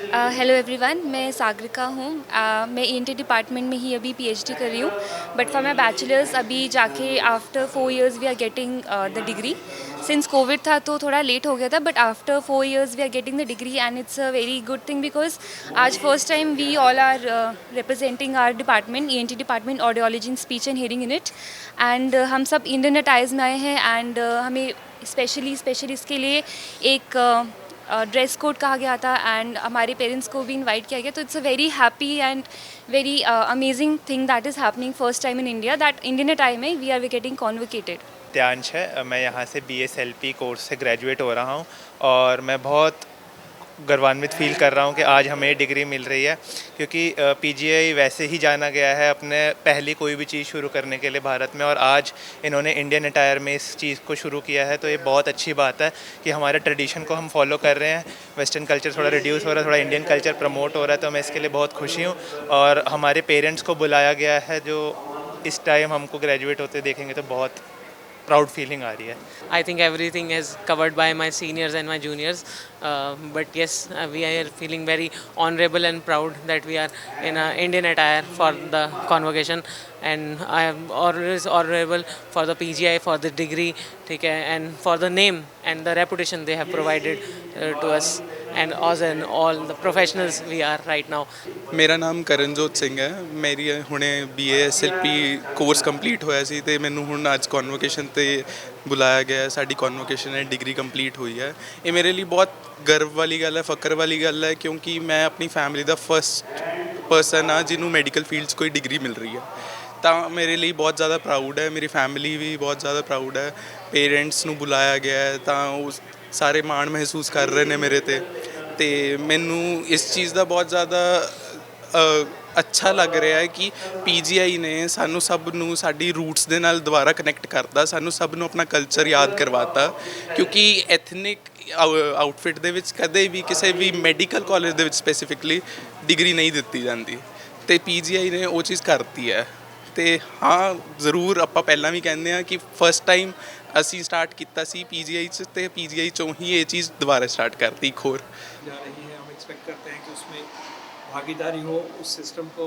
Hello everyone, मैं सागरिका हूँ। मैं ईएनटी डिपार्टमेंट में ही अभी पीएचडी कर रही हूँ। बट फॉर माई बैचलर्स अभी जाके after 4 years we are getting the degree. Since covid था तो थोड़ा लेट हो गया था, but after 4 years we are getting the degree and it's a very good thing because आज first time we all are representing our department, ENT department, audiology in speech and hearing unit. And हम सब Indian attires में आए हैं and हमें specially इसके लिए एक ड्रेस कोड कहा गया था एंड हमारे पेरेंट्स को भी इनवाइट किया गया। तो it's a very happy and very amazing thing that is happening first time in India, that Indian time में वी आर गेटिंग कॉन्वोकेटेड। त्यांश है। मैं यहाँ से बीएसएलपी कोर्स से ग्रेजुएट हो रहा हूँ और मैं बहुत गर्वान्वित फील कर रहा हूँ कि आज हमें डिग्री मिल रही है, क्योंकि पीजीआई वैसे ही जाना गया है अपने पहली कोई भी चीज़ शुरू करने के लिए भारत में, और आज इन्होंने इंडियन अटायर में इस चीज़ को शुरू किया है। तो ये बहुत अच्छी बात है कि हमारे ट्रेडिशन को हम फॉलो कर रहे हैं। वेस्टर्न कल्चर थोड़ा रिड्यूस हो रहा है, थोड़ा इंडियन कल्चर प्रमोट हो रहा है, तो मैं इसके लिए बहुत खुशी हूँ। और हमारे पेरेंट्स को बुलाया गया है जो इस टाइम हमको ग्रेजुएट होते देखेंगे तो बहुत प्राउड फीलिंग आ रही है। I think everything is covered by my seniors and my juniors. But yes, we are feeling very honorable and proud that we are in a Indian attire for the convocation. And I am always honorable for the PGI, for the degree, ठीक है, and for the name and the reputation they have provided to us and us and all the professionals we are right now. ਮੇਰਾ ਨਾਮ ਕਰਨਜੋਤ ਸਿੰਘ ਹੈ। ਮੇਰੀ ਹੁਣੇ BASLP course complete ਹੋਇਆ ਸੀ ਤੇ ਮੈਨੂੰ ਹੁਣ ਅੱਜ ਕਨਵੋਕੇਸ਼ਨ ਤੇ ਬੁਲਾਇਆ ਗਿਆ। ਸਾਡੀ ਕਨਵੋਕੇਸ਼ਨ ਹੈ, ਡਿਗਰੀ ਕੰਪਲੀਟ ਹੋਈ ਹੈ। ਇਹ ਮੇਰੇ ਲਈ ਬਹੁਤ ਗਰਵ ਵਾਲੀ ਗੱਲ ਹੈ, ਫਖਰ ਵਾਲੀ ਗੱਲ ਹੈ, ਕਿਉਂਕਿ ਮੈਂ ਆਪਣੀ ਫੈਮਿਲੀ ਦਾ ਫਸਟ ਪਰਸਨ ਆ ਜਿਹਨੂੰ ਮੈਡੀਕਲ ਫੀਲਡ 'ਚ ਕੋਈ ਡਿਗਰੀ ਮਿਲ ਰਹੀ ਹੈ। ਤਾਂ ਮੇਰੇ ਲਈ ਬਹੁਤ ਜ਼ਿਆਦਾ ਪ੍ਰਾਊਡ ਹੈ, ਮੇਰੀ ਫੈਮਿਲੀ ਵੀ ਬਹੁਤ ਜ਼ਿਆਦਾ ਪ੍ਰਾਊਡ ਹੈ। ਪੇਰੈਂਟਸ ਨੂੰ ਬੁਲਾਇਆ ਗਿਆ ਹੈ ਤਾਂ ਉਹ ਸਾਰੇ ਮਾਣ ਮਹਿਸੂਸ ਕਰ ਰਹੇ ਨੇ ਮੇਰੇ 'ਤੇ। ਅਤੇ ਮੈਨੂੰ ਇਸ ਚੀਜ਼ ਦਾ ਬਹੁਤ ਜ਼ਿਆਦਾ ਅੱਛਾ ਲੱਗ ਰਿਹਾ ਹੈ ਕਿ PGI ਨੇ ਸਾਨੂੰ ਸਭ ਨੂੰ ਸਾਡੀ ਰੂਟਸ ਦੇ ਨਾਲ ਦੁਬਾਰਾ ਕਨੈਕਟ ਕਰਤਾ, ਸਾਨੂੰ ਸਭ ਨੂੰ ਆਪਣਾ ਕਲਚਰ ਯਾਦ ਕਰਵਾਤਾ। ਕਿਉਂਕਿ ਐਥਨਿਕ ਆਊਟਫਿਟ ਦੇ ਵਿੱਚ ਕਦੇ ਵੀ ਕਿਸੇ ਵੀ ਮੈਡੀਕਲ ਕਾਲਜ ਦੇ ਵਿੱਚ ਸਪੈਸੀਫਿਕਲੀ ਡਿਗਰੀ ਨਹੀਂ ਦਿੱਤੀ ਜਾਂਦੀ, ਅਤੇ PGI ਨੇ ਉਹ ਚੀਜ਼ ਕਰਤੀ ਹੈ। ਅਤੇ ਹਾਂ, ਜ਼ਰੂਰ ਆਪਾਂ ਪਹਿਲਾਂ ਵੀ ਕਹਿੰਦੇ ਹਾਂ ਕਿ ਫਸਟ ਟਾਈਮ ਅਸੀਂ ਸਟਾਰਟ ਕੀਤਾ ਸੀ PGI 'ਚ, ਅਤੇ PGI 'ਚੋਂ ਹੀ ਇਹ ਚੀਜ਼ ਦੁਬਾਰਾ ਸਟਾर्ट करती एक और जा रही है। हम एक्सपेक्ट करते हैं कि उसमें भागीदारी हो, उस सिस्टम को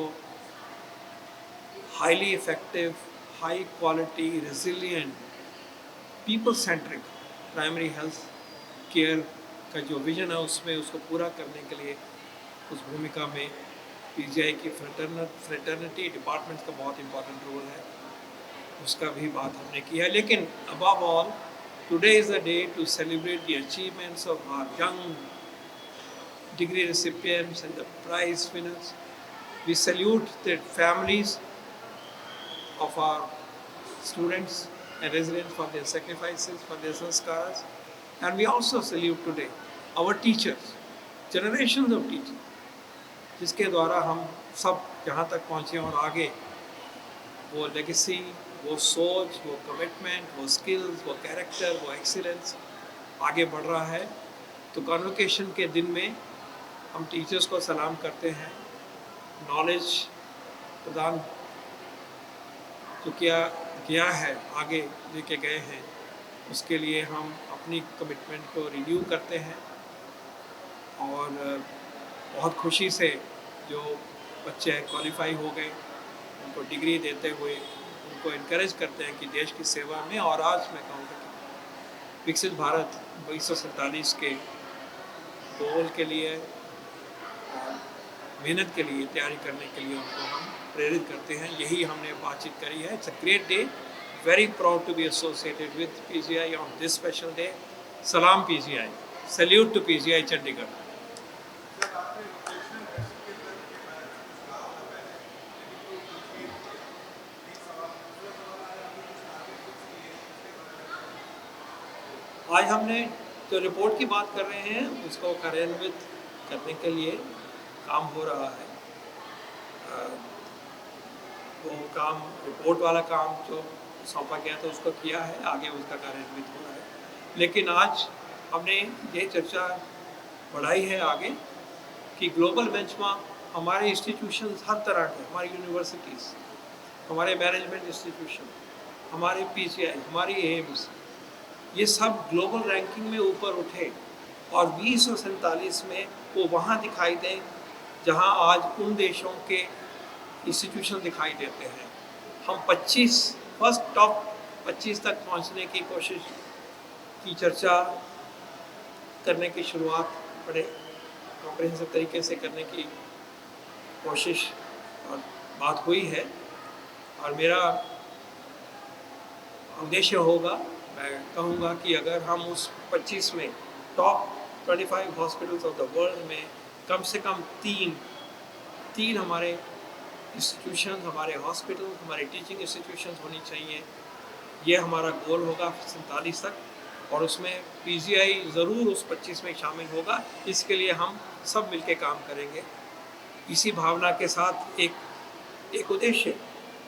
highly effective, high quality, resilient, people centric primary health care का जो विज़न है उसमें उसको पूरा करने के लिए उस भूमिका में PGI की फ्रेटर्निटी डिपार्टमेंट का बहुत इम्पोर्टेंट रोल है, उसका भी बात हमने की है। लेकिन above all, today is the day to celebrate the achievements of our young degree recipients and the prize winners. We salute the families of our students and residents for their sacrifices, for their sanskaras. And we also salute today our teachers, generations of teachers, जिसके द्वारा हम सब यहाँ तक पहुँचे और आगे वो लेगेसी, वो सोच, वो कमिटमेंट, वो स्किल्स, वो कैरेक्टर, वो एक्सीलेंस आगे बढ़ रहा है। तो कॉन्वोकेशन के दिन में हम टीचर्स को सलाम करते हैं। नॉलेज प्रदान जो किया गया है, आगे लेके गए हैं, उसके लिए हम अपनी कमिटमेंट को रिन्यू करते हैं। और बहुत खुशी से जो बच्चे क्वालिफाई हो गए उनको डिग्री देते हुए उनको इनकरेज करते हैं कि देश की सेवा में। और आज मैं कहूँगा कि विकसित भारत 2047 के गोल के लिए और मेहनत के लिए तैयारी करने के लिए उनको हम प्रेरित करते हैं। यही हमने बातचीत करी है। It's a great day, very proud to be associated with PGI on this special day. सलाम PGI, salute to PGI Chandigarh. आज हमने जो रिपोर्ट की बात कर रहे हैं उसको कार्यान्वित करने के लिए काम हो रहा है। वो काम, रिपोर्ट वाला काम जो सौंपा गया था उसको किया है, आगे उसका कार्यान्वित हो रहा है। लेकिन आज हमने ये चर्चा बढ़ाई है आगे कि ग्लोबल बेंचमार्क हमारे इंस्टीट्यूशंस हर तरह के, हमारी यूनिवर्सिटीज़, हमारे मैनेजमेंट इंस्टीट्यूशन, हमारे PGI, हमारी एम्स, ये सब ग्लोबल रैंकिंग में ऊपर उठे और 2047 में वो वहाँ दिखाई दें जहाँ आज उन देशों के इंस्टीट्यूशन दिखाई देते हैं। हम 25 फर्स्ट टॉप 25 तक पहुँचने की कोशिश की चर्चा करने की शुरुआत बड़े कॉम्प्रिहेंसिव तरीके से करने की कोशिश और बात हुई है, और मेरा उद्देश्य होगा, मैं कहूँगा कि अगर हम उस 25 में top 25 hospitals of the world में कम से कम तीन हमारे इंस्टीट्यूशन, हमारे हॉस्पिटल, हमारे टीचिंग इंस्टीट्यूशन होनी चाहिए, ये हमारा गोल होगा 47 तक। और उसमें पीजीआई ज़रूर उस 25 में शामिल होगा। इसके लिए हम सब मिलके काम करेंगे। इसी भावना के साथ एक उद्देश्य,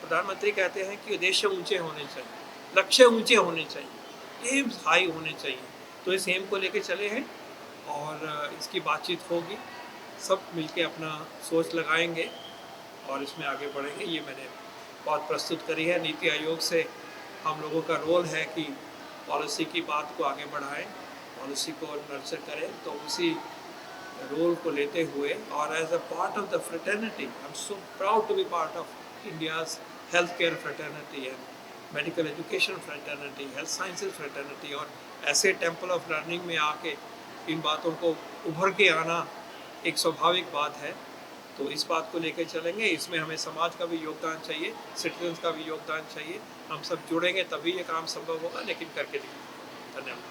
प्रधानमंत्री कहते हैं कि उद्देश्य ऊंचे होने चाहिए, लक्ष्य ऊंचे होने चाहिए, एम्स हाई होने चाहिए। तो इस एम को लेके चले हैं और इसकी बातचीत होगी, सब मिलके अपना सोच लगाएंगे और इसमें आगे बढ़ेंगे। ये मैंने बात प्रस्तुत करी है। नीति आयोग से हम लोगों का रोल है कि पॉलिसी की बात को आगे बढ़ाएं, पॉलिसी को नर्चर करें। तो उसी रोल को लेते हुए और as a part of the fraternity, I am so proud to be part of India's health care fraternity and medical education fraternity, health sciences fraternity, और ऐसे टेम्पल ऑफ लर्निंग में आके इन बातों को उभर के आना एक स्वाभाविक बात है। तो इस बात को लेकर चलेंगे। इसमें हमें समाज का भी योगदान चाहिए, सिटीजन्स का भी योगदान चाहिए। हम सब जुड़ेंगे तभी ये काम संभव होगा, लेकिन करके दिखाएंगे। धन्यवाद।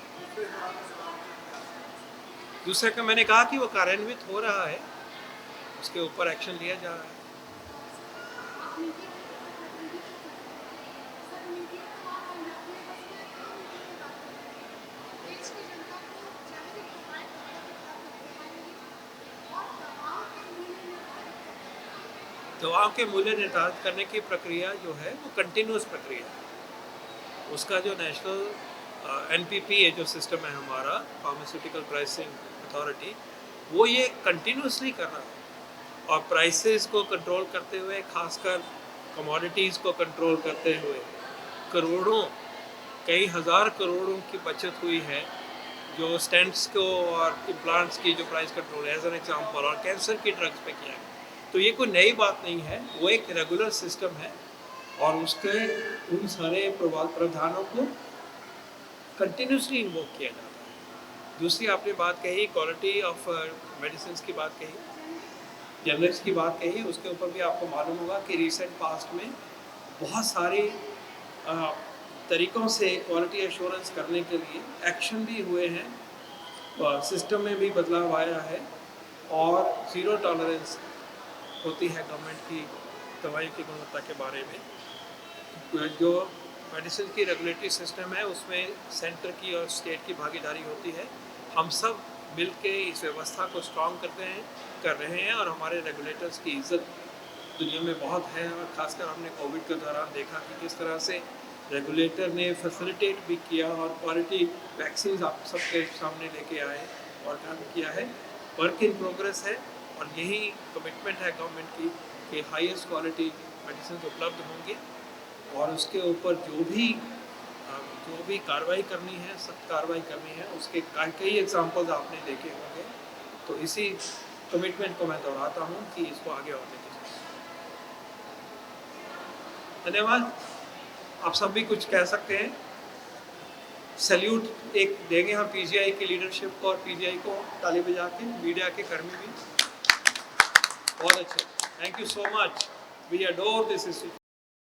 दूसरे का मैंने कहा कि वो कार्यान्वित हो रहा है, उसके ऊपर एक्शन लिया जा रहा है। दवाओं के मूल्य निर्धारित करने की प्रक्रिया जो है वो कंटिन्यूस प्रक्रिया है। उसका जो नेशनल एनपीपी है, जो सिस्टम है हमारा फार्मास्यूटिकल प्राइसिंग अथॉरिटी, वो ये कंटिन्यूसली कर रहा है। और प्राइसेस को कंट्रोल करते हुए, खासकर कमोडिटीज़ को कंट्रोल करते हुए, करोड़ों, कई हज़ार करोड़ों की बचत हुई है जो स्टेंट्स को और इम्प्लांट्स की जो price control as an example, और कैंसर की ड्रग्स पे किया है। तो ये कोई नई बात नहीं है, वो एक रेगुलर सिस्टम है और उसके उन सारे प्रावधानों को कंटिन्यूसली इन्वोक किया जाता है। दूसरी आपने बात कही, क्वालिटी ऑफ मेडिसिन की बात कही, जनरिक्स की बात कही, उसके ऊपर भी आपको मालूम होगा कि रिसेंट पास्ट में बहुत सारे तरीक़ों से क्वालिटी एश्योरेंस करने के लिए एक्शन भी हुए हैं, सिस्टम में भी बदलाव आया है और ज़ीरो टॉलरेंस होती है गवर्नमेंट की दवाई की गुणवत्ता के बारे में। जो मेडिसिन की रेगुलेटरी सिस्टम है उसमें सेंटर की और स्टेट की भागीदारी होती है। हम सब मिल के इस व्यवस्था को स्ट्रॉन्ग कर रहे हैं और हमारे रेगुलेटर्स की इज्जत दुनिया में बहुत है। और ख़ासकर हमने कोविड के दौरान देखा कि किस तरह से रेगुलेटर ने फैसिलिटेट भी किया और क्वालिटी वैक्सीन आप सबके सामने लेके आए और काम किया है। वर्क इन प्रोग्रेस है और यही कमिटमेंट है गवर्नमेंट की कि हाईएस्ट क्वालिटी मेडिसिन उपलब्ध होंगे और उसके ऊपर जो भी कार्रवाई करनी है, सख्त कार्रवाई करनी है। उसके कई एग्जांपल्स आपने देखे होंगे। तो इसी कमिटमेंट को मैं दोहराता हूँ कि इसको आगे और लेके जाएं। धन्यवाद। आप सब भी कुछ कह सकते हैं। सैल्यूट एक देंगे हम पीजीआई की लीडरशिप को और पीजीआई को ताली बजा के, मीडिया के कर्मी भी बहुत अच्छे। Thank you so much. We adore this institute.